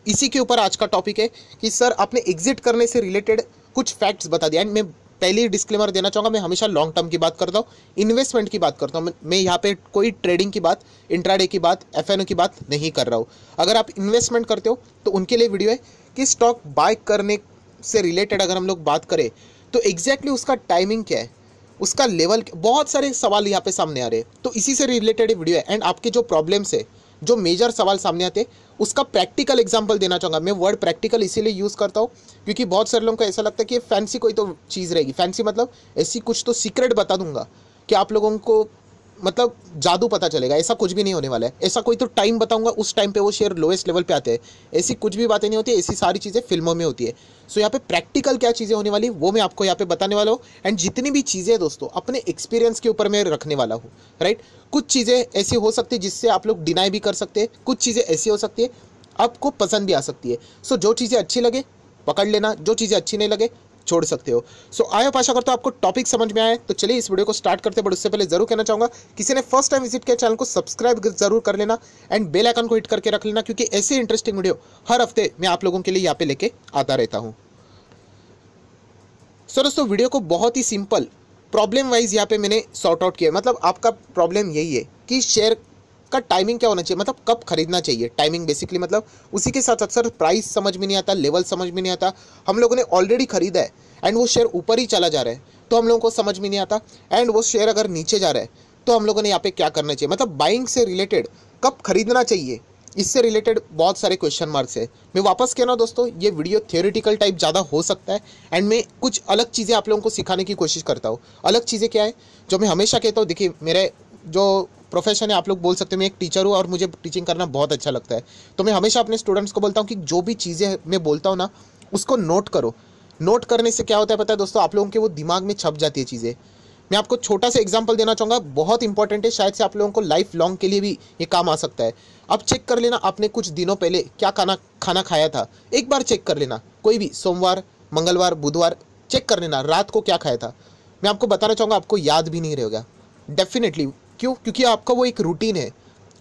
इसी के ऊपर आज का टॉपिक है कि सर आपने एग्जिट करने से रिलेटेड कुछ फैक्ट्स बता दिया। एंड मैं पहले ही डिस्क्लेमर देना चाहूँगा, मैं हमेशा लॉन्ग टर्म की बात करता हूँ, इन्वेस्टमेंट की बात करता हूँ। मैं यहाँ पे कोई ट्रेडिंग की बात, इंट्राडे की बात, एफएनओ की बात नहीं कर रहा हूँ। अगर आप इन्वेस्टमेंट करते हो तो उनके लिए वीडियो है कि स्टॉक बाय करने से रिलेटेड अगर हम लोग बात करें तो एग्जैक्टली उसका टाइमिंग क्या है, उसका लेवल, बहुत सारे सवाल यहाँ पे सामने आ रहे हैं। तो इसी से रिलेटेड वीडियो है। एंड आपके जो प्रॉब्लम्स है, जो मेजर सवाल सामने आते हैं, उसका प्रैक्टिकल एग्जांपल देना चाहूँगा। मैं वर्ड प्रैक्टिकल इसीलिए यूज़ करता हूँ क्योंकि बहुत सारे लोगों को ऐसा लगता है कि ये फैंसी कोई तो चीज़ रहेगी। फैंसी मतलब ऐसी कुछ तो सीक्रेट बता दूंगा कि आप लोगों को मतलब जादू पता चलेगा। ऐसा कुछ भी नहीं होने वाला है। ऐसा कोई तो टाइम बताऊंगा, उस टाइम पे वो शेयर लोएस्ट लेवल पे आते हैं। ऐसी कुछ भी बातें नहीं होती, ऐसी सारी चीज़ें फिल्मों में होती है। सो यहाँ पे प्रैक्टिकल क्या चीज़ें होने वाली वो मैं आपको यहाँ पे बताने वाला हूँ। एंड जितनी भी चीज़ें दोस्तों अपने एक्सपीरियंस के ऊपर मैं रखने वाला हूँ, राइट। कुछ चीज़ें ऐसी हो सकती है जिससे आप लोग डिनाई भी कर सकते हैं, कुछ चीज़ें ऐसी हो सकती है आपको पसंद भी आ सकती है। सो जो चीज़ें अच्छी लगे पकड़ लेना, जो चीज़ें अच्छी नहीं लगे छोड़ सकते हो। सो आई होप आशा करता हूँ आपको टॉपिक समझ में आया। तो चलिए इस वीडियो को स्टार्ट करते हैं। बट उससे पहले जरूर कहना चाहूँगा, किसी ने फर्स्ट टाइम विजिट किया चैनल को सब्सक्राइब जरूर कर लेना एंड बेल आइकन को हिट करके रख लेना, क्योंकि ऐसे इंटरेस्टिंग वीडियो हर हफ्ते मैं आप लोगों के लिए यहाँ पे लेके आता रहता हूँ। सो दोस्तों वीडियो को बहुत ही सिंपल प्रॉब्लम वाइज यहाँ पे मैंने सॉर्ट आउट किया। मतलब आपका प्रॉब्लम यही है कि शेयर का टाइमिंग क्या होना चाहिए, मतलब कब खरीदना चाहिए। टाइमिंग बेसिकली मतलब उसी के साथ अक्सर प्राइस समझ में नहीं आता, लेवल समझ में नहीं आता। हम लोगों ने ऑलरेडी खरीदा है एंड वो शेयर ऊपर ही चला जा रहा है तो हम लोगों को समझ में नहीं आता। एंड वो शेयर अगर नीचे जा रहा है तो हम लोगों ने यहाँ पे क्या करना चाहिए, मतलब बाइंग से रिलेटेड कब खरीदना चाहिए, इससे रिलेटेड बहुत सारे क्वेश्चन मार्क्स है। मैं वापस कह रहा हूँ दोस्तों, ये वीडियो थियोरेटिकल टाइप ज़्यादा हो सकता है एंड मैं कुछ अलग चीज़ें आप लोगों को सिखाने की कोशिश करता हूँ। अलग चीज़ें क्या है जो मैं हमेशा कहता हूँ, देखिए मेरे जो प्रोफेशन है, आप लोग बोल सकते हैं मैं एक टीचर हूँ और मुझे टीचिंग करना बहुत अच्छा लगता है। तो मैं हमेशा अपने स्टूडेंट्स को बोलता हूँ कि जो भी चीज़ें मैं बोलता हूँ ना उसको नोट करो। नोट करने से क्या होता है पता है दोस्तों, आप लोगों के वो दिमाग में छप जाती है चीज़ें। मैं आपको छोटा सा एग्जांपल देना चाहूँगा, बहुत इंपॉर्टेंट है, शायद से आप लोगों को लाइफ लॉन्ग के लिए भी ये काम आ सकता है। अब चेक कर लेना आपने कुछ दिनों पहले क्या खाना खाया था। एक बार चेक कर लेना, कोई भी सोमवार, मंगलवार, बुधवार चेक कर लेना रात को क्या खाया था। मैं आपको बताना चाहूँगा आपको याद भी नहीं रहेगा डेफिनेटली। क्यों? क्योंकि आपका वो एक रूटीन है।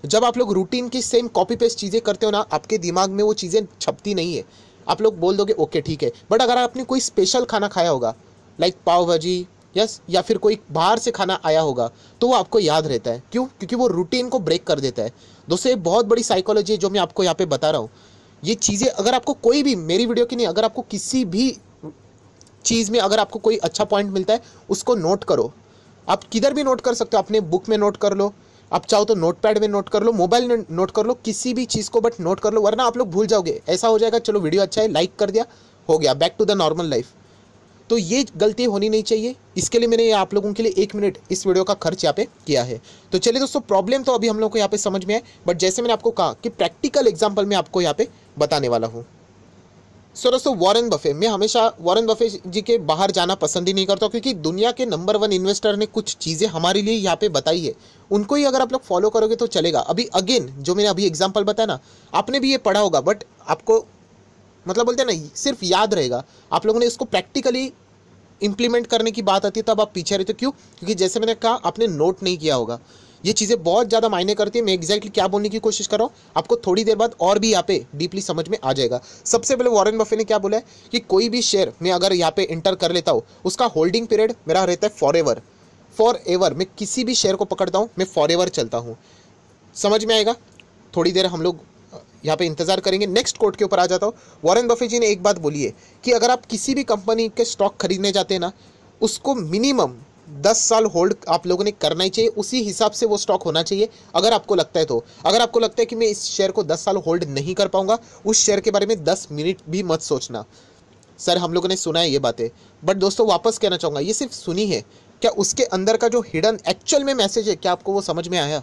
जब आप लोग रूटीन की सेम कॉपी पेस्ट चीज़ें करते हो ना, आपके दिमाग में वो चीज़ें छपती नहीं है। आप लोग बोल दोगे ओके ठीक है, बट अगर आपने कोई स्पेशल खाना खाया होगा लाइक पाव भाजी, यस, या फिर कोई बाहर से खाना आया होगा तो वो आपको याद रहता है। क्यों? क्योंकि वो रूटीन को ब्रेक कर देता है। दोस्तों ये बहुत बड़ी साइकोलॉजी है जो मैं आपको यहाँ पे बता रहा हूँ। ये चीज़ें अगर आपको कोई भी, मेरी वीडियो की नहीं, अगर आपको किसी भी चीज़ में अगर आपको कोई अच्छा पॉइंट मिलता है उसको नोट करो। आप किधर भी नोट कर सकते हो, अपने बुक में नोट कर लो, आप चाहो तो नोटपैड में नोट कर लो, मोबाइल में नोट कर लो, किसी भी चीज़ को बट नोट कर लो, वरना आप लोग भूल जाओगे। ऐसा हो जाएगा चलो वीडियो अच्छा है, लाइक कर दिया, हो गया, back to the normal life. तो ये गलती होनी नहीं चाहिए। इसके लिए मैंने आप लोगों के लिए 1 मिनट इस वीडियो का खर्च यहाँ पे किया है। तो चलिए दोस्तों, प्रॉब्लम तो अभी हम लोग को यहाँ पे समझ में आए, बट जैसे मैंने आपको कहा कि प्रैक्टिकल एग्जाम्पल मैं आपको यहाँ पे बताने वाला हूँ। सो दोस्तों वॉरेन बफे, मैं हमेशा वॉरेन बफे जी के बाहर जाना पसंद ही नहीं करता, क्योंकि दुनिया के नंबर 1 इन्वेस्टर ने कुछ चीज़ें हमारे लिए यहाँ पे बताई है, उनको ही अगर आप लोग फॉलो करोगे तो चलेगा। अभी अगेन जो मैंने अभी एग्जांपल बताया ना, आपने भी ये पढ़ा होगा बट आपको मतलब बोलते हैं ना सिर्फ याद रहेगा, आप लोगों ने इसको प्रैक्टिकली इंप्लीमेंट करने की बात आती है तब आप पीछे रहते हो। क्यों? क्योंकि जैसे मैंने कहा आपने नोट नहीं किया होगा। ये चीज़ें बहुत ज़्यादा मायने करती है। मैं एग्जैक्टली क्या बोलने की कोशिश कर रहा हूँ आपको थोड़ी देर बाद और भी यहाँ पे डीपली समझ में आ जाएगा। सबसे पहले वॉरेन बफे ने क्या बोला है कि कोई भी शेयर मैं अगर यहाँ पे इंटर कर लेता हूँ उसका होल्डिंग पीरियड मेरा रहता है फॉर एवर। फॉर एवर मैं किसी भी शेयर को पकड़ता हूँ मैं फॉर एवर चलता हूँ। समझ में आएगा? थोड़ी देर हम लोग यहाँ पे इंतजार करेंगे। नेक्स्ट कोट के ऊपर आ जाता हूँ। वॉरेन बफे जी ने एक बात बोली है कि अगर आप किसी भी कंपनी के स्टॉक खरीदने जाते हैं ना, उसको मिनिमम 10 साल होल्ड आप लोगों ने करना ही चाहिए। उसी हिसाब से वो स्टॉक होना चाहिए अगर आपको लगता है तो। अगर आपको लगता है कि मैं इस शेयर को 10 साल होल्ड नहीं कर पाऊंगा, उस शेयर के बारे में 10 मिनट भी मत सोचना। सर हम लोगों ने सुना है ये बातें, बट दोस्तों वापस कहना चाहूँगा ये सिर्फ सुनी है, क्या उसके अंदर का जो हिडन एक्चुअल में मैसेज है क्या आपको वो समझ में आया?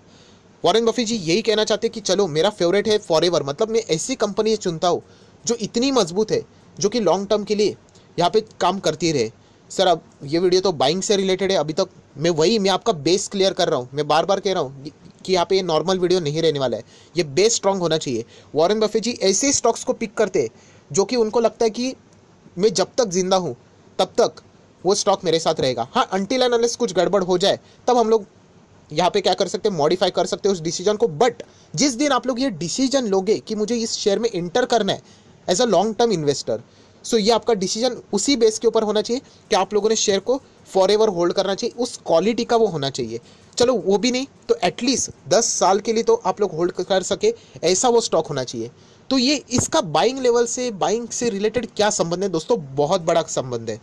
वॉरेन बफे जी यही कहना चाहते हैं कि चलो मेरा फेवरेट है फॉरएवर, मतलब मैं ऐसी कंपनी चुनता हूँ जो इतनी मजबूत है, जो कि लॉन्ग टर्म के लिए यहाँ पे काम करती रहे। सर अब ये वीडियो तो बाइंग से रिलेटेड है, अभी तक मैं आपका बेस क्लियर कर रहा हूँ। मैं बार बार कह रहा हूँ कि यहाँ पे ये नॉर्मल वीडियो नहीं रहने वाला है, ये बेस स्ट्रांग होना चाहिए। वॉरेन बफे जी ऐसे स्टॉक्स को पिक करते हैं जो कि उनको लगता है कि मैं जब तक जिंदा हूँ तब तक वो स्टॉक मेरे साथ रहेगा। हाँ, अनटिल एंड अनलेस कुछ गड़बड़ हो जाए तब हम लोग यहाँ पे क्या कर सकते हैं, मॉडिफाई कर सकते हो उस डिसीजन को। बट जिस दिन आप लोग ये डिसीजन लोगे कि मुझे इस शेयर में इंटर करना है as a long term investor, so ये आपका डिसीजन उसी बेस के ऊपर होना चाहिए कि आप लोगों ने शेयर को फॉर एवर होल्ड करना चाहिए, उस क्वालिटी का वो होना चाहिए। चलो वो भी नहीं तो एटलीस्ट 10 साल के लिए तो आप लोग होल्ड कर सके, ऐसा वो स्टॉक होना चाहिए। तो ये इसका बाइंग लेवल से, बाइंग से रिलेटेड क्या संबंध है दोस्तों, बहुत बड़ा संबंध है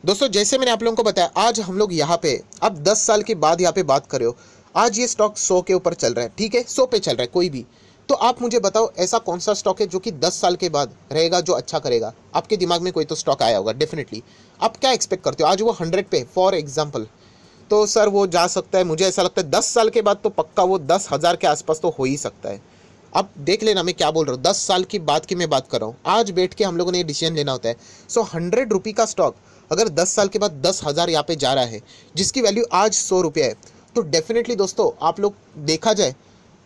दोस्तों। जैसे मैंने आप लोगों को बताया, आज हम लोग यहाँ पे अब 10 साल के बाद यहाँ पे बात कर रहे हो, आज ये स्टॉक 100 के ऊपर चल रहा है, ठीक है, 100 पे चल रहा है कोई भी, तो आप मुझे बताओ ऐसा कौन सा स्टॉक है जो कि 10 साल के बाद रहेगा, जो अच्छा करेगा। आपके दिमाग में कोई तो स्टॉक आया होगा डेफिनेटली। आप क्या एक्सपेक्ट करते हो, आज वो 100 पे फॉर एग्जाम्पल, तो सर वो जा सकता है, मुझे ऐसा लगता है 10 साल के बाद तो पक्का वो 10,000 के आसपास तो हो ही सकता है। अब देख लेना मैं क्या बोल रहा हूँ, 10 साल की बात की मैं बात कर रहा हूँ, आज बैठ के हम लोगों ने ये डिसीजन लेना होता है। सो 100 रुपये का स्टॉक अगर 10 साल के बाद 10,000 यहाँ पे जा रहा है, जिसकी वैल्यू आज 100 रुपये है, तो डेफिनेटली दोस्तों आप लोग देखा जाए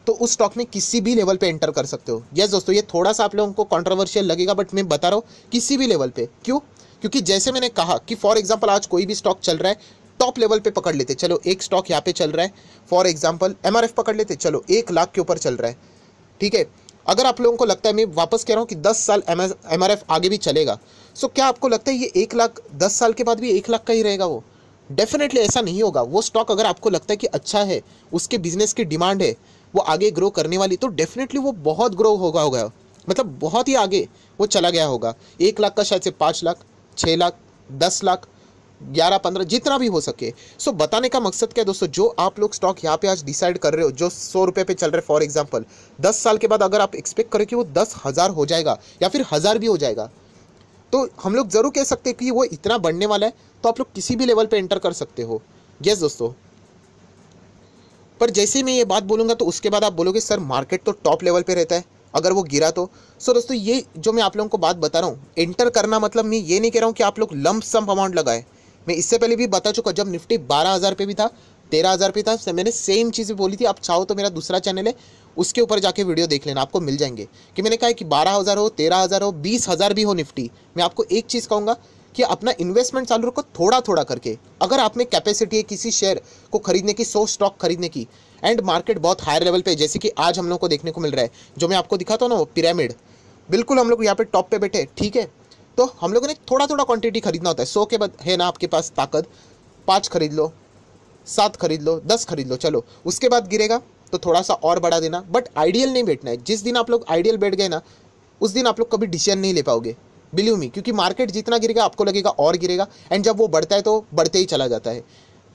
तो उस स्टॉक में किसी भी लेवल पे एंटर कर सकते हो। यस दोस्तों, ये थोड़ा सा आप लोगों को कंट्रोवर्शियल लगेगा, बट मैं बता रहा हूँ किसी भी लेवल पे। क्यों? क्योंकि जैसे मैंने कहा कि फॉर एग्जांपल आज कोई भी स्टॉक चल रहा है, टॉप लेवल पे पकड़ लेते, चलो एक स्टॉक यहाँ पे चल रहा है, फॉर एग्जांपल MRF पकड़ लेते, चलो 1 लाख के ऊपर चल रहा है, ठीक है। अगर आप लोगों को लगता है, मैं वापस कह रहा हूँ कि 10 साल MRF आगे भी चलेगा, सो क्या आपको लगता है ये 1 लाख 10 साल के बाद भी 1 लाख का ही रहेगा? वो डेफिनेटली ऐसा नहीं होगा। वो स्टॉक अगर आपको लगता है कि अच्छा है, उसके बिजनेस की डिमांड है, वो आगे ग्रो करने वाली, तो डेफिनेटली वो बहुत ग्रो होगा, मतलब बहुत ही आगे वो चला गया होगा। 1 लाख का शायद से 5 लाख, 6 लाख, 10 लाख, 11, 15, जितना भी हो सके। सो बताने का मकसद क्या है दोस्तों, जो आप लोग स्टॉक यहाँ पे आज डिसाइड कर रहे हो, जो 100 रुपये पे चल रहे फॉर एग्जांपल, 10 साल के बाद अगर आप एक्सपेक्ट करें कि वो 10,000 हो जाएगा या फिर 1,000 भी हो जाएगा, तो हम लोग जरूर कह सकते हैं कि वो इतना बढ़ने वाला है, तो आप लोग किसी भी लेवल पे एंटर कर सकते हो। यस दोस्तों, पर जैसे मैं ये बात बोलूँगा तो उसके बाद आप बोलोगे सर मार्केट तो टॉप लेवल पे रहता है, अगर वो गिरा तो। सो दोस्तों, ये जो मैं आप लोगों को बात बता रहा हूँ, एंटर करना मतलब मैं ये नहीं कह रहा हूँ कि आप लोग लंप सम अमाउंट लगाए। मैं इससे पहले भी बता चुका, जब निफ्टी 12,000 पे भी था, 13,000 पे था, मैंने सेम चीज़ें बोली थी। आप चाहो तो मेरा दूसरा चैनल है, उसके ऊपर जाके वीडियो देख लेना, आपको मिल जाएंगे कि मैंने कहा है कि 12,000 हो, 13,000 हो, 20,000 भी हो निफ्टी, मैं आपको एक चीज़ कहूँगा कि अपना इन्वेस्टमेंट चालू रखो थोड़ा थोड़ा करके। अगर आप में कैपेसिटी है किसी शेयर को खरीदने की, 100 स्टॉक खरीदने की, एंड मार्केट बहुत हायर लेवल पे, जैसे कि आज हम लोग को देखने को मिल रहा है, जो मैं आपको दिखाता हूँ ना वो पिरामिड, बिल्कुल हम लोग यहाँ पे टॉप पे बैठे, ठीक है। तो हम लोगों ने थोड़ा थोड़ा क्वांटिटी खरीदना होता है। 100 के बाद है ना आपके पास ताकत, 5 खरीद लो, 7 खरीद लो, 10 खरीद लो, चलो उसके बाद गिरेगा तो थोड़ा सा और बढ़ा देना, बट आइडियल नहीं बैठना है। जिस दिन आप लोग आइडियल बैठ गए ना, उस दिन आप लोग कभी डिसीजन नहीं ले पाओगे, बिलीव मी, क्योंकि मार्केट जितना गिरेगा आपको लगेगा और गिरेगा, एंड जब वो बढ़ता है तो बढ़ते ही चला जाता है,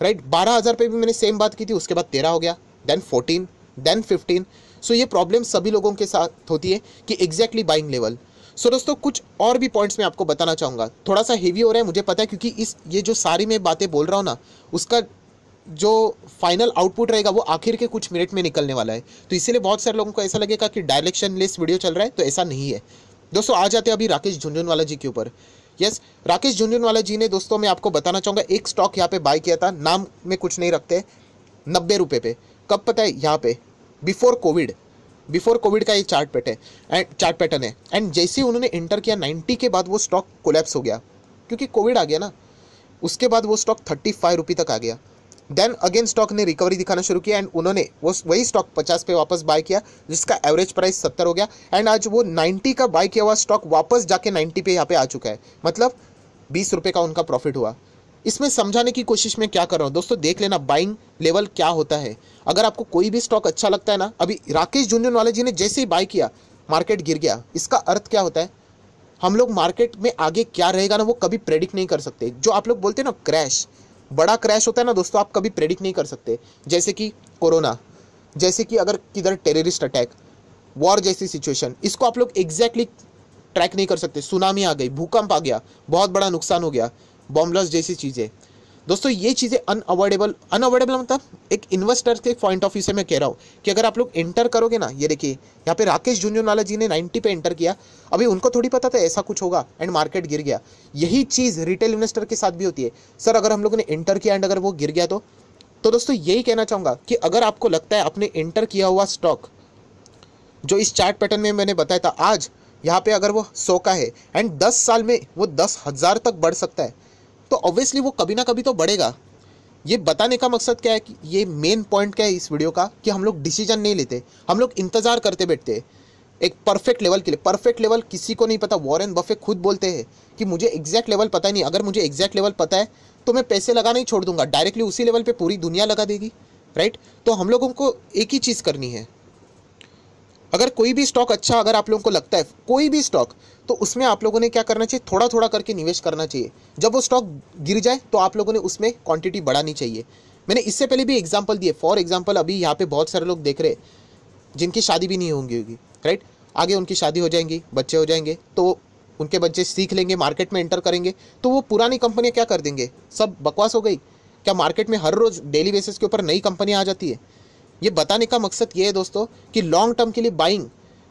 राइट। 12,000 पे भी मैंने सेम बात की थी, उसके बाद 13 हो गया, देन 14, देन 15। सो ये प्रॉब्लम सभी लोगों के साथ होती है कि एग्जैक्टली बाइंग लेवल। सो दोस्तों, कुछ और भी पॉइंट्स मैं आपको बताना चाहूँगा, थोड़ा सा हेवी हो रहा है मुझे पता है, क्योंकि ये जो सारी मैं बातें बोल रहा हूँ ना, उसका जो फाइनल आउटपुट रहेगा वो आखिर के कुछ मिनट में निकलने वाला है, तो इसीलिए बहुत सारे लोगों को ऐसा लगेगा कि डायरेक्शन लेस वीडियो चल रहा है, तो ऐसा नहीं है दोस्तों। आ जाते हैं अभी राकेश झुनझुनवाला जी के ऊपर। यस, राकेश झुनझुनवाला जी ने दोस्तों, मैं आपको बताना चाहूँगा, एक स्टॉक यहाँ पे बाय किया था, नाम में कुछ नहीं रखते, 90 रुपये पे। कब पता है? यहाँ पे बिफोर कोविड का ये चार्ट पैटर्न है, एंड जैसे ही उन्होंने एंटर किया 90 के बाद वो स्टॉक कोलैप्स हो गया, क्योंकि कोविड आ गया ना। उसके बाद वो स्टॉक 35 रुपये तक आ गया, देन अगेन स्टॉक ने रिकवरी दिखाना शुरू किया, एंड उन्होंने वही स्टॉक 50 पे वापस बाय किया, जिसका एवरेज प्राइस 70 हो गया, एंड आज वो 90 का बाय किया हुआ स्टॉक वापस जाके 90 पे यहाँ पे आ चुका है, मतलब 20 रुपये का उनका प्रॉफिट हुआ। इसमें समझाने की कोशिश में क्या कर रहा हूँ दोस्तों, देख लेना बाइंग लेवल क्या होता है। अगर आपको कोई भी स्टॉक अच्छा लगता है ना, अभी राकेश झुनझुनवाला जी ने जैसे ही बाय किया मार्केट गिर गया, इसका अर्थ क्या होता है? हम लोग मार्केट में आगे क्या रहेगा ना, वो कभी प्रेडिक्ट नहीं कर सकते। जो आप लोग बोलते हैं ना क्रैश, बड़ा क्रैश होता है ना दोस्तों, आप कभी प्रेडिक्ट नहीं कर सकते। जैसे कि कोरोना, जैसे कि अगर किधर टेररिस्ट अटैक, वॉर जैसी सिचुएशन, इसको आप लोग एग्जैक्टली ट्रैक नहीं कर सकते। सुनामी आ गई, भूकंप आ गया, बहुत बड़ा नुकसान हो गया, बॉम्ब ब्लास्ट जैसी चीज़ें। दोस्तों ये चीज़ें अनअवॉइडेबल मतलब एक इन्वेस्टर के पॉइंट ऑफ व्यू से मैं कह रहा हूँ कि अगर आप लोग एंटर करोगे ना, ये देखिए यहाँ पे राकेश झुनझुनवाला जी ने 90 पे एंटर किया, अभी उनको थोड़ी पता था ऐसा कुछ होगा, एंड मार्केट गिर गया। यही चीज़ रिटेल इन्वेस्टर के साथ भी होती है। सर अगर हम लोगों ने एंटर किया एंड अगर वो गिर गया तो दोस्तों यही कहना चाहूँगा कि अगर आपको लगता है अपने एंटर किया हुआ स्टॉक जो इस चार्ट पैटर्न में मैंने बताया था, आज यहाँ पे अगर वो 100 का है एंड 10 साल में वो 10,000 तक बढ़ सकता है, तो ऑब्वियसली वो कभी ना कभी तो बढ़ेगा। ये बताने का मकसद क्या है कि ये मेन पॉइंट क्या है इस वीडियो का, कि हम लोग डिसीजन नहीं लेते, हम लोग इंतजार करते बैठते हैं एक परफेक्ट लेवल के लिए। परफेक्ट लेवल किसी को नहीं पता। वॉरेन बफे खुद बोलते हैं कि मुझे एग्जैक्ट लेवल पता ही नहीं, अगर मुझे एग्जैक्ट लेवल पता है तो मैं पैसे लगाना ही छोड़ दूंगा, डायरेक्टली उसी लेवल पे पूरी दुनिया लगा देगी, राइट। तो हम लोगों को एक ही चीज़ करनी है, अगर कोई भी स्टॉक अच्छा अगर आप लोगों को लगता है कोई भी स्टॉक, तो उसमें आप लोगों ने क्या करना चाहिए, थोड़ा थोड़ा करके निवेश करना चाहिए। जब वो स्टॉक गिर जाए तो आप लोगों ने उसमें क्वांटिटी बढ़ानी चाहिए। मैंने इससे पहले भी एग्जांपल दिए। फॉर एग्जांपल अभी यहाँ पे बहुत सारे लोग देख रहे हैं जिनकी शादी भी नहीं होगी, राइट। आगे उनकी शादी हो जाएंगी, बच्चे हो जाएंगे, तो उनके बच्चे सीख लेंगे, मार्केट में एंटर करेंगे, तो वो पुरानी कंपनियाँ क्या कर देंगे, सब बकवास हो गई। क्या मार्केट में हर रोज़ डेली बेसिस के ऊपर नई कंपनियाँ आ जाती है? ये बताने का मकसद ये है दोस्तों कि लॉन्ग टर्म के लिए बाइंग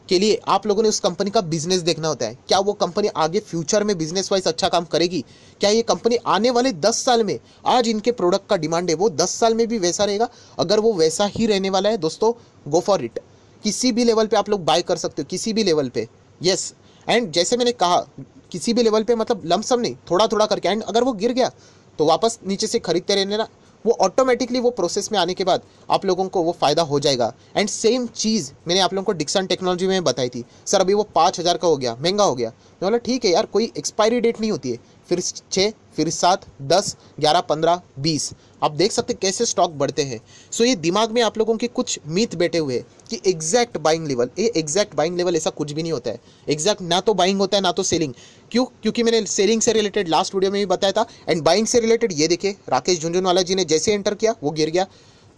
के लिए आप लोगों ने उस कंपनी का बिजनेस देखना होता है। क्या वो कंपनी आगे फ्यूचर में बिजनेस वाइज अच्छा काम करेगी? क्या ये कंपनी आने वाले 10 साल में, आज इनके प्रोडक्ट का डिमांड है, वो 10 साल में भी वैसा रहेगा? अगर वो वैसा ही रहने वाला है दोस्तों, गो फॉर इट। किसी भी लेवल पे आप लोग बाय कर सकते हो, किसी भी लेवल पे। यस, एंड जैसे मैंने कहा किसी भी लेवल पे, मतलब लमसम नहीं, थोड़ा थोड़ा करके। एंड अगर वो गिर गया तो वापस नीचे से खरीदते रहने ना, वो ऑटोमेटिकली वो प्रोसेस में आने के बाद आप लोगों को वो फ़ायदा हो जाएगा। एंड सेम चीज़ मैंने आप लोगों को डिक्सन टेक्नोलॉजी में बताई थी। सर अभी वो 5,000 का हो गया, महंगा हो गया। मैं बोला ठीक है यार, कोई एक्सपायरी डेट नहीं होती है। फिर 6, फिर 7, 10, 11, 15, 20, आप देख सकते कैसे स्टॉक बढ़ते हैं। सो ये दिमाग में आप लोगों के कुछ मीथ बैठे हुए हैं कि एग्जैक्ट बाइंग लेवल, ये एग्जैक्ट बाइंग लेवल ऐसा कुछ भी नहीं होता है। एग्जैक्ट ना तो बाइंग होता है ना तो सेलिंग। क्यों? क्योंकि मैंने सेलिंग से रिलेटेड लास्ट वीडियो में भी बताया था। एंड बाइंग से रिलेटेड ये देखिए, राकेश झुनझुनवाला जी ने जैसे एंटर किया वो गिर गया।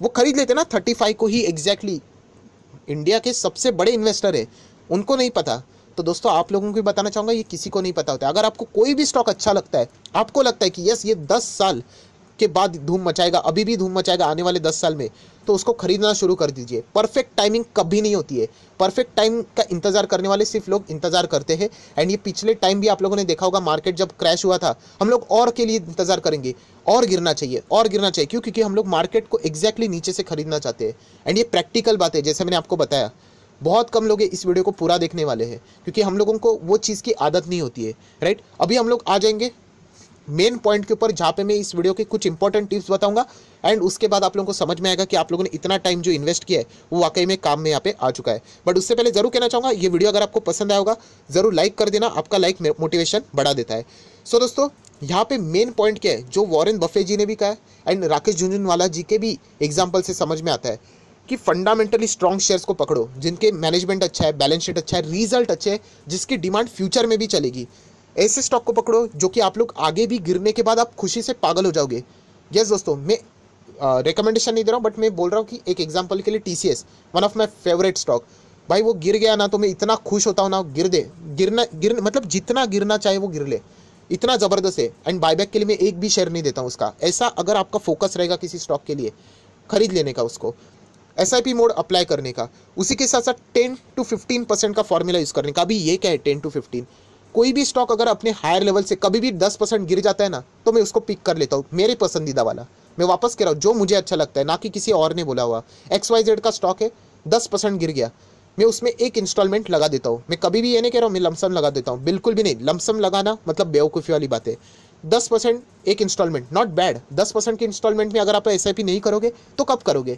वो खरीद लेते ना 35 को ही एग्जैक्टली। इंडिया के सबसे बड़े इन्वेस्टर है, उनको नहीं पता। तो दोस्तों आप लोगों को भी बताना चाहूँगा, ये किसी को नहीं पता होता है। अगर आपको कोई भी स्टॉक अच्छा लगता है, आपको लगता है कि यस ये 10 साल के बाद धूम मचाएगा, अभी भी धूम मचाएगा आने वाले 10 साल में, तो उसको खरीदना शुरू कर दीजिए। परफेक्ट टाइमिंग कभी नहीं होती है। परफेक्ट टाइम का इंतजार करने वाले सिर्फ लोग इंतजार करते हैं। एंड ये पिछले टाइम भी आप लोगों ने देखा होगा, मार्केट जब क्रैश हुआ था, हम लोग और के लिए इंतजार करेंगे, और गिरना चाहिए, और गिरना चाहिए। क्यों? क्योंकि हम लोग मार्केट को एग्जैक्टली नीचे से खरीदना चाहते हैं। एंड ये प्रैक्टिकल बात है, जैसे मैंने आपको बताया। बहुत कम लोग इस वीडियो को पूरा देखने वाले हैं, क्योंकि हम लोगों को वो चीज़ की आदत नहीं होती है, राइट। अभी हम लोग आ जाएंगे मेन पॉइंट के ऊपर, जहाँ पे मैं इस वीडियो के कुछ इंपॉर्टेंट टिप्स बताऊंगा। एंड उसके बाद आप लोगों को समझ में आएगा कि आप लोगों ने इतना टाइम जो इन्वेस्ट किया है वो वाकई में काम में यहाँ पे आ चुका है। बट उससे पहले जरूर कहना चाहूँगा, ये वीडियो अगर आपको पसंद आया होगा जरूर लाइक कर देना। आपका लाइक मोटिवेशन बढ़ा देता है। सो दोस्तों यहाँ पे मेन पॉइंट क्या है, जो वॉरेन बफे जी ने भी कहा है एंड राकेश झुनझुनवाला जी के भी एग्जाम्पल से समझ में आता है कि फंडामेंटली स्ट्रॉन्ग शेयर्स को पकड़ो, जिनके मैनेजमेंट अच्छा है, बैलेंस शीट अच्छा है, रिजल्ट अच्छे है, जिसकी डिमांड फ्यूचर में भी चलेगी। ऐसे स्टॉक को पकड़ो जो कि आप लोग आगे भी गिरने के बाद आप खुशी से पागल हो जाओगे। यस दोस्तों, मैं रिकमेंडेशन नहीं दे रहा हूँ, बट मैं बोल रहा हूँ कि एक एग्जांपल के लिए TCS, one of my favourite stock. भाई वो गिर गया ना तो मैं इतना खुश होता हूँ ना, गिरना मतलब जितना गिरना चाहे वो गिर ले, इतना ज़बरदस्त है। एंड बायबैक के लिए मैं एक भी शेयर नहीं देता हूँ उसका। ऐसा अगर आपका फोकस रहेगा किसी स्टॉक के लिए खरीद लेने का, उसको SIP मोड अप्लाई करने का, उसी के साथ साथ 10 to 15% का फॉर्मूला यूज़ करने का। अभी ये क्या है 10 to 15, कोई भी स्टॉक अगर अपने हायर लेवल से कभी भी 10% गिर जाता है ना, तो मैं उसको पिक कर लेता हूँ, मेरे पसंदीदा वाला। मैं वापस कह रहा हूँ जो मुझे अच्छा लगता है, ना कि किसी और ने बोला हुआ। XYZ का स्टॉक है, 10% गिर गया, मैं उसमें एक इंस्टॉलमेंट लगा देता हूँ। मैं कभी भी ये नहीं कह रहा हूँ मैं लमसम लगा देता हूँ, बिल्कुल भी नहीं। लमसम लगाना मतलब बेवकूफ़ी वाली बात है। 10% एक इंस्टॉलमेंट, नॉट बैड। 10% के इंस्टॉलमेंट में अगर आप SIP नहीं करोगे तो कब करोगे?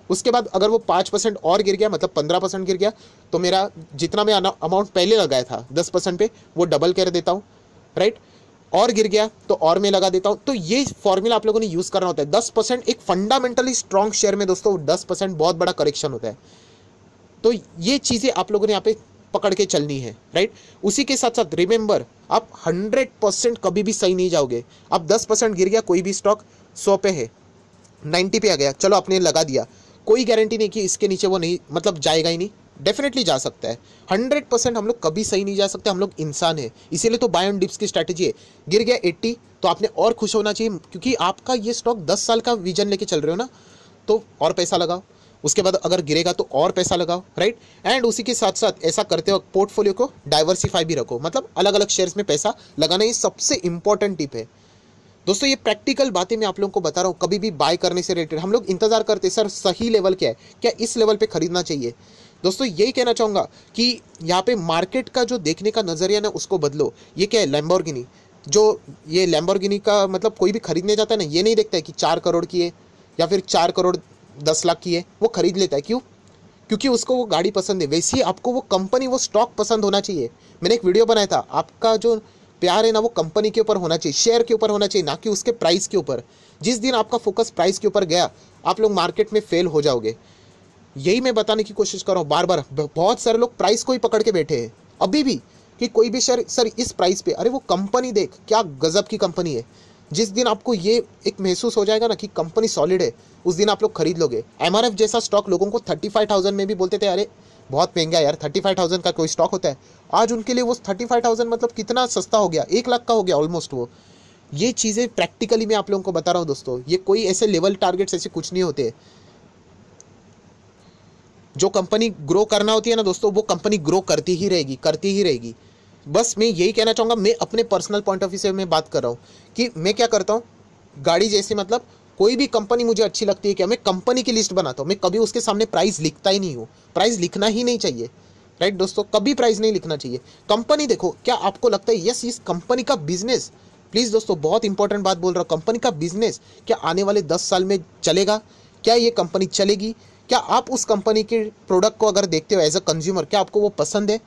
उसके बाद अगर वो 5% और गिर गया, मतलब 15% गिर गया, तो मेरा जितना मैं अमाउंट पहले लगाया था 10% पे, वो डबल कर देता हूँ, राइट। और गिर गया तो और मैं लगा देता हूँ। तो ये फॉर्मूला आप लोगों ने यूज़ करना होता है। 10% एक फंडामेंटली स्ट्रॉन्ग शेयर में दोस्तों 10% बहुत बड़ा करेक्शन होता है। तो ये चीज़ें आप लोगों ने यहाँ पे पकड़ के चलनी है, राइट। उसी के साथ साथ रिमेंबर, आप 100% कभी भी सही नहीं जाओगे। अब 10% गिर गया, कोई भी स्टॉक 100 पे है, 90 पे आ गया, चलो आपने लगा दिया, कोई गारंटी नहीं कि इसके नीचे वो नहीं, मतलब जाएगा ही नहीं। डेफिनेटली जा सकता है। 100% हम लोग कभी सही नहीं जा सकते, हम लोग इंसान है। इसीलिए तो बाय ऑन डिप्स की स्ट्रैटेजी है। गिर गया 80 तो आपने और खुश होना चाहिए, क्योंकि आपका ये स्टॉक 10 साल का विजन लेके चल रहे हो ना, तो और पैसा लगाओ। उसके बाद अगर गिरेगा तो और पैसा लगाओ, राइट। एंड उसी के साथ साथ ऐसा करते वक्त पोर्टफोलियो को डाइवर्सिफाई भी रखो, मतलब अलग अलग शेयर्स में पैसा लगाना, ये सबसे इंपॉर्टेंट टिप है दोस्तों। ये प्रैक्टिकल बातें मैं आप लोगों को बता रहा हूँ। कभी भी बाय करने से रिलेटेड हम लोग इंतजार करते सर सही लेवल क्या है, क्या इस लेवल पे खरीदना चाहिए। दोस्तों यही कहना चाहूँगा कि यहाँ पे मार्केट का जो देखने का नज़रिया ना उसको बदलो। ये क्या है, लैम्बोर्गिनी, जो ये लैम्बोर्गिनी का मतलब कोई भी खरीदने जाता है ना, ये नहीं देखता है कि 4 करोड़ की है या फिर 4 करोड़ 10 लाख की है, वो खरीद लेता है। क्यों? क्योंकि उसको वो गाड़ी पसंद है। वैसे ही आपको वो कंपनी, वो स्टॉक पसंद होना चाहिए। मैंने एक वीडियो बनाया था, आपका जो प्यार है ना वो कंपनी के ऊपर होना चाहिए, शेयर के ऊपर होना चाहिए, ना कि उसके प्राइस के ऊपर। जिस दिन आपका फोकस प्राइस के ऊपर गया, आप लोग मार्केट में फेल हो जाओगे। यही मैं बताने की कोशिश कर रहा हूँ बार बार। बहुत सारे लोग प्राइस को ही पकड़ के बैठे हैं अभी भी, कि कोई भी शेयर सर इस प्राइस पे, अरे वो कंपनी देख क्या गजब की कंपनी है। जिस दिन आपको ये एक महसूस हो जाएगा ना कि कंपनी सॉलिड है, उस दिन आप लोग खरीद लोगे। एमआरएफ जैसा स्टॉक लोगों को 35,000 में भी बोलते थे, अरे बहुत महंगा यार, 35,000 का कोई स्टॉक होता है। आज उनके लिए वो 35,000 मतलब कितना सस्ता हो गया, 1 लाख का हो गया ऑलमोस्ट वो। ये चीज़ें प्रैक्टिकली मैं आप लोगों को बता रहा हूँ दोस्तों। ये कोई ऐसे लेवल टारगेट्स ऐसे कुछ नहीं होते। जो कंपनी ग्रो करना होती है ना दोस्तों, वो कंपनी ग्रो करती ही रहेगी, करती ही रहेगी। बस मैं यही कहना चाहूँगा, मैं अपने पर्सनल पॉइंट ऑफ व्यू से मैं बात कर रहा हूँ कि मैं क्या करता हूँ। गाड़ी जैसे मतलब कोई भी कंपनी मुझे अच्छी लगती है क्या, मैं कंपनी की लिस्ट बनाता हूँ। मैं कभी उसके सामने प्राइस लिखता ही नहीं हूँ। प्राइस लिखना ही नहीं चाहिए, राइट दोस्तों, कभी प्राइस नहीं लिखना चाहिए। कंपनी देखो, क्या आपको लगता है यस इस कंपनी का बिजनेस, प्लीज़ दोस्तों बहुत इंपॉर्टेंट बात बोल रहा हूँ, कंपनी का बिजनेस क्या आने वाले 10 साल में चलेगा? क्या ये कंपनी चलेगी? क्या आप उस कंपनी के प्रोडक्ट को अगर देखते हो एज अ कंज्यूमर, क्या आपको वो पसंद है?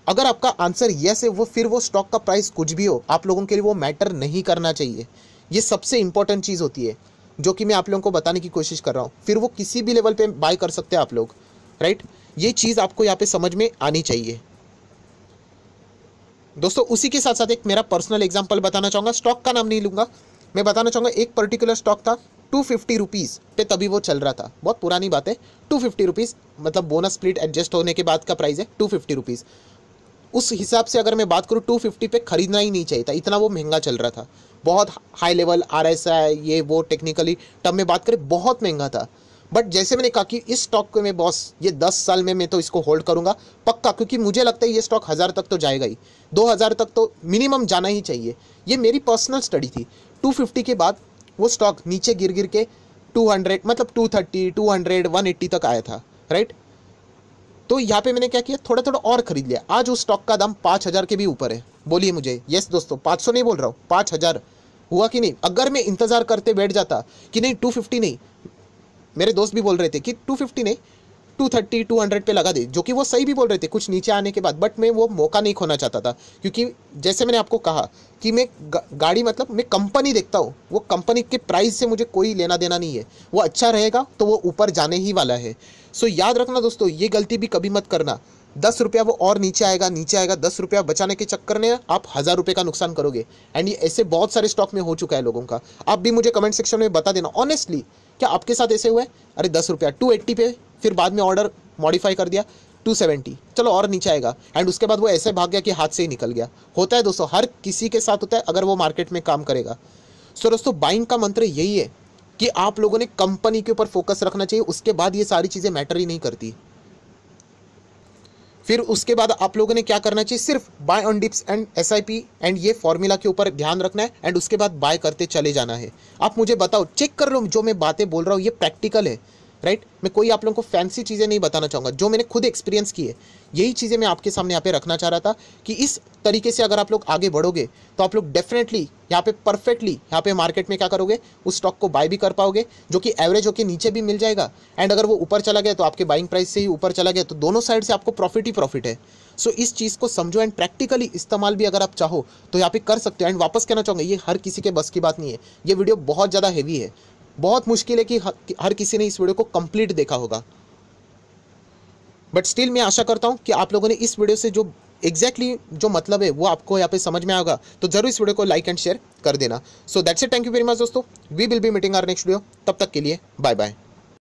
अगर आपका आंसर यस है, वो फिर वो स्टॉक का प्राइस कुछ भी हो, आप लोगों के लिए वो मैटर नहीं करना चाहिए। ये सबसे इंपॉर्टेंट चीज़ होती है जो कि मैं आप लोगों को बताने की कोशिश कर रहा हूँ। फिर वो किसी भी लेवल पे बाय कर सकते हैं आप लोग, राइट। ये चीज़ आपको यहाँ पे समझ में आनी चाहिए दोस्तों। उसी के साथ साथ एक मेरा पर्सनल एग्जांपल बताना चाहूँगा। स्टॉक का नाम नहीं लूँगा, मैं बताना चाहूँगा। एक पर्टिकुलर स्टॉक था 250 रुपीज़ पे, तभी वो चल रहा था। बहुत पुरानी बात है, 250 रुपीज़ मतलब बोनस स्प्लिट एडजस्ट होने के बाद का प्राइस है 250 रुपीज़। उस हिसाब से अगर मैं बात करूँ 250 पे खरीदना ही नहीं चाहिए था, इतना वो महंगा चल रहा था। बहुत हाई लेवल RSI ये वो टेक्निकली टर्म में बात करें बहुत महंगा था। बट जैसे मैंने कहा कि इस स्टॉक को मैं बॉस ये 10 साल में मैं तो इसको होल्ड करूंगा पक्का, क्योंकि मुझे लगता है ये स्टॉक 1000 तक तो जाएगा ही, 2000 तक तो मिनिमम जाना ही चाहिए। ये मेरी पर्सनल स्टडी थी। 250 के बाद वो स्टॉक नीचे गिर गिर के 200 मतलब 230 200 180 तक आया था, राइट। तो यहाँ पे मैंने क्या किया, थोड़ा थोड़ा और खरीद लिया। आज उस स्टॉक का दाम 5000 के भी ऊपर है। बोलिए मुझे, यस दोस्तों 500 नहीं बोल रहा हूँ, 5000 हुआ कि नहीं। अगर मैं इंतजार करते बैठ जाता कि नहीं 250 नहीं, मेरे दोस्त भी बोल रहे थे कि 250 नहीं 230 200 पे लगा दे, जो कि वो सही भी बोल रहे थे कुछ नीचे आने के बाद। बट मैं वो मौका नहीं खोना चाहता था, क्योंकि जैसे मैंने आपको कहा कि मैं गाड़ी मतलब मैं कंपनी देखता हूँ, वो कंपनी के प्राइस से मुझे कोई लेना देना नहीं है। वो अच्छा रहेगा तो वो ऊपर जाने ही वाला है। सो याद रखना दोस्तों, ये गलती भी कभी मत करना। 10 रुपया वो और नीचे आएगा नीचे आएगा, 10 रुपया बचाने के चक्कर में आप 1000 रुपये का नुकसान करोगे। एंड ये ऐसे बहुत सारे स्टॉक में हो चुका है लोगों का। आप भी मुझे कमेंट सेक्शन में बता देना ऑनेस्टली, क्या आपके साथ ऐसे हुआ है? अरे 10 रुपया 280 पे, फिर बाद में ऑर्डर मॉडिफाई कर दिया 270, चलो और नीचे आएगा, एंड उसके बाद वो ऐसे भाग गया कि हाथ से ही निकल गया। होता है दोस्तों, हर किसी के साथ होता है अगर वो मार्केट में काम करेगा। सो दोस्तों बाइंग का मंत्र यही है कि आप लोगों ने कंपनी के ऊपर फोकस रखना चाहिए, उसके बाद ये सारी चीज़ें मैटर ही नहीं करती। फिर उसके बाद आप लोगों ने क्या करना चाहिए, सिर्फ buy on dips and SIP and ये फॉर्मूला के ऊपर ध्यान रखना है, एंड उसके बाद बाय करते चले जाना है। आप मुझे बताओ, चेक कर लो जो मैं बातें बोल रहा हूँ ये प्रैक्टिकल है, राइट। मैं कोई आप लोगों को फैंसी चीज़ें नहीं बताना चाहूँगा, जो मैंने खुद एक्सपीरियंस की है यही चीज़ें मैं आपके सामने यहाँ पे रखना चाह रहा था कि इस तरीके से अगर आप लोग आगे बढ़ोगे तो आप लोग डेफिनेटली यहाँ पे परफेक्टली यहाँ पे मार्केट में क्या करोगे, उस स्टॉक को बाय भी कर पाओगे, जो कि एवरेज होकर नीचे भी मिल जाएगा। एंड अगर वो ऊपर चला गया तो आपके बाइंग प्राइस से ही ऊपर चला गया, तो दोनों साइड से आपको प्रॉफिट ही प्रॉफिट है। सो इस चीज़ को समझो एंड प्रैक्टिकली इस्तेमाल भी अगर आप चाहो तो यहाँ पे कर सकते हो। एंड वापस कहना चाहूँगा, ये हर किसी के बस की बात नहीं है। ये वीडियो बहुत ज़्यादा हैवी है, बहुत मुश्किल है कि हर किसी ने इस वीडियो को कंप्लीट देखा होगा। बट स्टिल मैं आशा करता हूँ कि आप लोगों ने इस वीडियो से जो एग्जैक्टली जो मतलब है वो आपको यहाँ पे समझ में आएगा, तो जरूर इस वीडियो को लाइक एंड शेयर कर देना। So that's it, thank you very much दोस्तों, we will be meeting our next video. तब तक के लिए बाय बाय।